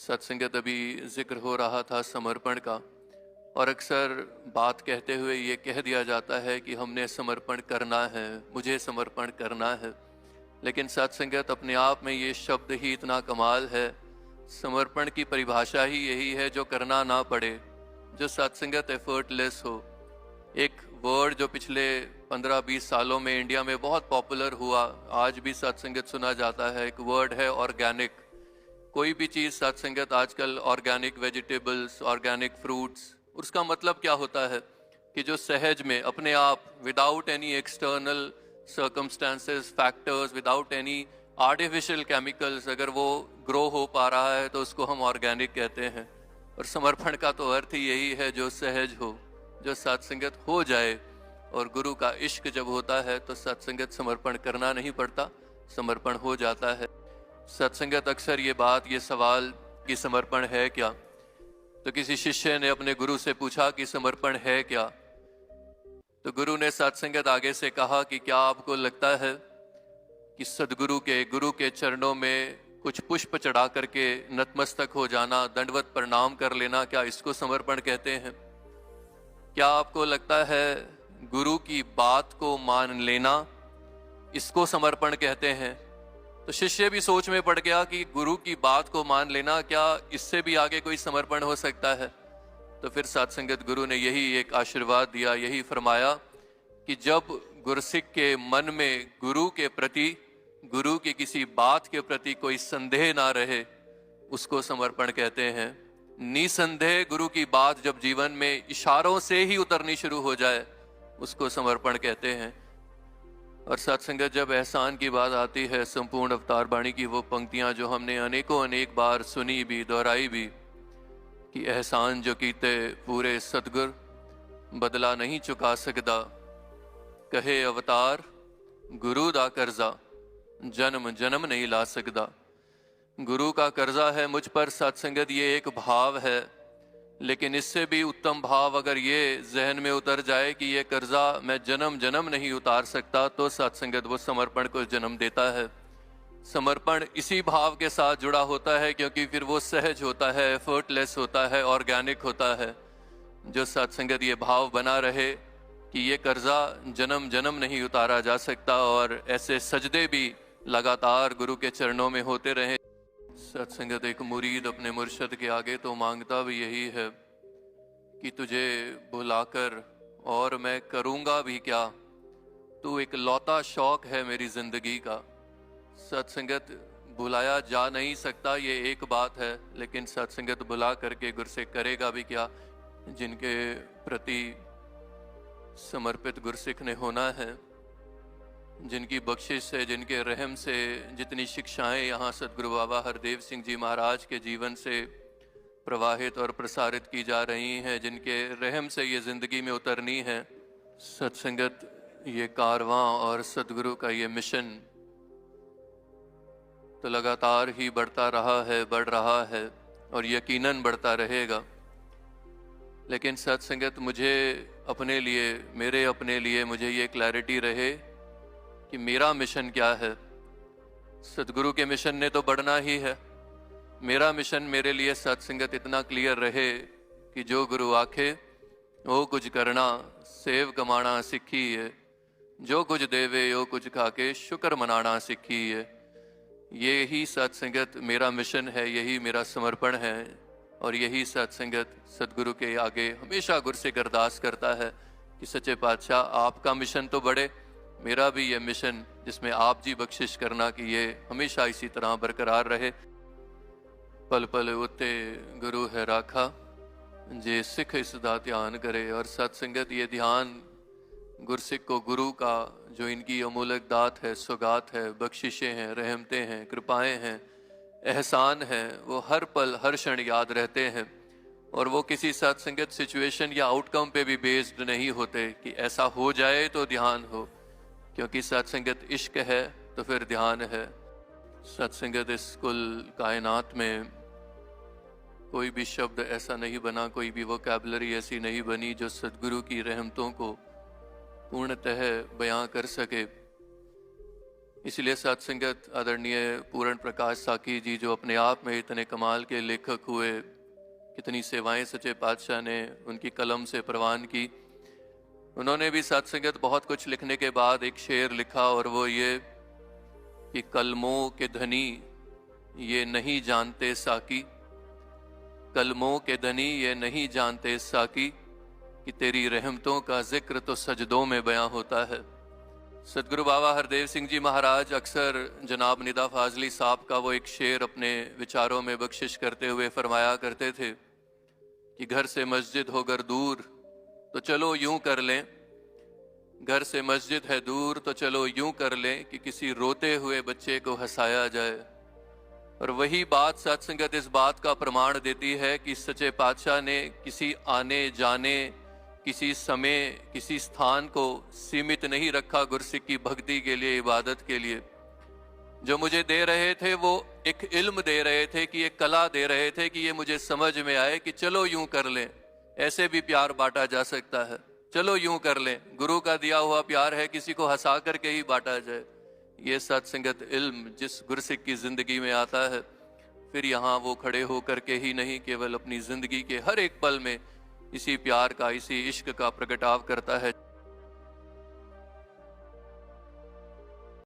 सत्संगत अभी जिक्र हो रहा था समर्पण का, और अक्सर बात कहते हुए ये कह दिया जाता है कि हमने समर्पण करना है, मुझे समर्पण करना है। लेकिन सत्संगत अपने आप में ये शब्द ही इतना कमाल है। समर्पण की परिभाषा ही यही है जो करना ना पड़े, जो सत्संगत एफर्टलेस हो। एक वर्ड जो पिछले 15-20 सालों में इंडिया में बहुत पॉपुलर हुआ, आज भी सत्संगत सुना जाता है, एक वर्ड है ऑर्गेनिक। कोई भी चीज़ सत्संगत आजकल ऑर्गेनिक वेजिटेबल्स, ऑर्गेनिक फ्रूट्स, उसका मतलब क्या होता है कि जो सहज में अपने आप, without any external circumstances, factors, without any artificial chemicals, अगर वो ग्रो हो पा रहा है तो उसको हम ऑर्गेनिक कहते हैं। और समर्पण का तो अर्थ ही यही है, जो सहज हो, जो सत्संगत हो जाए। और गुरु का इश्क जब होता है तो सत्संगत समर्पण करना नहीं पड़ता, समर्पण हो जाता है। सत्संगत अक्सर ये बात, ये सवाल कि समर्पण है क्या, तो किसी शिष्य ने अपने गुरु से पूछा कि समर्पण है क्या। तो गुरु ने सत्संगत आगे से कहा कि क्या आपको लगता है कि सदगुरु के, गुरु के चरणों में कुछ पुष्प चढ़ा करके नतमस्तक हो जाना, दंडवत प्रणाम कर लेना, क्या इसको समर्पण कहते हैं? क्या आपको लगता है गुरु की बात को मान लेना, इसको समर्पण कहते हैं? तो शिष्य भी सोच में पड़ गया कि गुरु की बात को मान लेना, क्या इससे भी आगे कोई समर्पण हो सकता है? तो फिर सत्संगत गुरु ने यही एक आशीर्वाद दिया, यही फरमाया कि जब गुरसिक के मन में गुरु के प्रति, गुरु की किसी बात के प्रति कोई संदेह ना रहे, उसको समर्पण कहते हैं। निसंदेह गुरु की बात जब जीवन में इशारों से ही उतरनी शुरू हो जाए, उसको समर्पण कहते हैं। और सत्संगत जब एहसान की बात आती है, संपूर्ण अवतार बाणी की वो पंक्तियां जो हमने अनेक बार सुनी भी, दोहराई भी, कि एहसान जो कीते पूरे सतगुर, बदला नहीं चुका सकदा, कहे अवतार गुरु दा कर्जा, जन्म जन्म नहीं ला सकदा। गुरु का कर्जा है मुझ पर सत्संगत, ये एक भाव है। लेकिन इससे भी उत्तम भाव अगर ये जहन में उतर जाए कि ये कर्जा मैं जन्म जन्म नहीं उतार सकता, तो सत्संगत वो समर्पण को जन्म देता है। समर्पण इसी भाव के साथ जुड़ा होता है, क्योंकि फिर वो सहज होता है, एफर्टलेस होता है, ऑर्गेनिक होता है। जो सत्संगत ये भाव बना रहे कि ये कर्जा जन्म जन्म नहीं उतारा जा सकता, और ऐसे सजदे भी लगातार गुरु के चरणों में होते रहे। सत्संगत एक मुरीद अपने मुर्शद के आगे तो मांगता भी यही है कि तुझे बुलाकर और मैं करूँगा भी क्या, तू एक लौता शौक है मेरी जिंदगी का। सत्संगत बुलाया जा नहीं सकता, ये एक बात है, लेकिन सत्संगत बुला करके गुरसिक करेगा भी क्या? जिनके प्रति समर्पित गुरसिक ने होना है, जिनकी बख्शिश से, जिनके रहम से जितनी शिक्षाएं यहाँ सदगुरु बाबा हरदेव सिंह जी महाराज के जीवन से प्रवाहित और प्रसारित की जा रही हैं, जिनके रहम से ये ज़िंदगी में उतरनी है। सत्संगत ये कारवां और सदगुरु का ये मिशन तो लगातार ही बढ़ता रहा है, बढ़ रहा है और यकीनन बढ़ता रहेगा। लेकिन सत्संगत मुझे अपने लिए, मेरे अपने लिए मुझे ये क्लैरिटी रहे कि मेरा मिशन क्या है। सदगुरु के मिशन ने तो बढ़ना ही है, मेरा मिशन मेरे लिए सत्संगत इतना क्लियर रहे कि जो गुरु आखे वो कुछ करना, सेव कमाना सीखी है, जो कुछ देवे यो कुछ खाके शुक्र मनाना सीखी है। ये ही सत्संगत मेरा मिशन है, यही मेरा समर्पण है, और यही सत्संगत सदगुरु के आगे हमेशा गुरु से अरदास करता है कि सच्चे पातशाह आपका मिशन तो बढ़े, मेरा भी ये मिशन जिसमें आप जी बख्शिश करना कि ये हमेशा इसी तरह बरकरार रहे। पल पल उते गुरु है राखा, जे सिख इसदा ध्यान करे। और सत्संगत ये ध्यान गुरसिख को गुरु का जो इनकी अमूलक दात है, सौगात है, बख्शिशें हैं, रहमतें हैं, कृपाएं हैं, एहसान हैं, वो हर पल हर क्षण याद रहते हैं। और वो किसी सत्संगत सिचुएशन या आउटकम पे भी बेस्ड नहीं होते कि ऐसा हो जाए तो ध्यान हो, क्योंकि सत्संगत इश्क है तो फिर ध्यान है। सत्संगत इस कुल कायनात में कोई भी शब्द ऐसा नहीं बना, कोई भी वोकैबुलरी ऐसी नहीं बनी जो सदगुरु की रहमतों को पूर्णतः बयां कर सके। इसलिए सत्संगत आदरणीय पूर्ण प्रकाश साकी जी जो अपने आप में इतने कमाल के लेखक हुए, कितनी सेवाएं सच्चे पातशाह ने उनकी कलम से प्रवान की। उन्होंने भी सत्संगत बहुत कुछ लिखने के बाद एक शेर लिखा, और वो ये कि कलमों के धनी ये नहीं जानते साकी, कलमों के धनी ये नहीं जानते साकी, कि तेरी रहमतों का जिक्र तो सजदों में बयां होता है। सदगुरु बाबा हरदेव सिंह जी महाराज अक्सर जनाब निदा फाजली साहब का वो एक शेर अपने विचारों में बख्शिश करते हुए फरमाया करते थे कि घर से मस्जिद होकर दूर तो चलो यूं कर लें, घर से मस्जिद है दूर तो चलो यूं कर लें कि किसी रोते हुए बच्चे को हंसाया जाए। और वही बात सत्संगत इस बात का प्रमाण देती है कि सच्चे पातशाह ने किसी आने जाने, किसी समय, किसी स्थान को सीमित नहीं रखा गुरसिख की भक्ति के लिए, इबादत के लिए। जो मुझे दे रहे थे वो एक इल्म दे रहे थे, कि एक कला दे रहे थे, कि ये मुझे समझ में आए कि चलो यूं कर लें, ऐसे भी प्यार बांटा जा सकता है, चलो यूं कर लें। गुरु का दिया हुआ प्यार है, किसी को हंसा करके ही बांटा जाए। ये सत्संगत इल्म जिस गुरसिख की जिंदगी में आता है, फिर यहाँ वो खड़े होकर के ही नहीं, केवल अपनी जिंदगी के हर एक पल में इसी प्यार का, इसी इश्क का प्रगटाव करता है।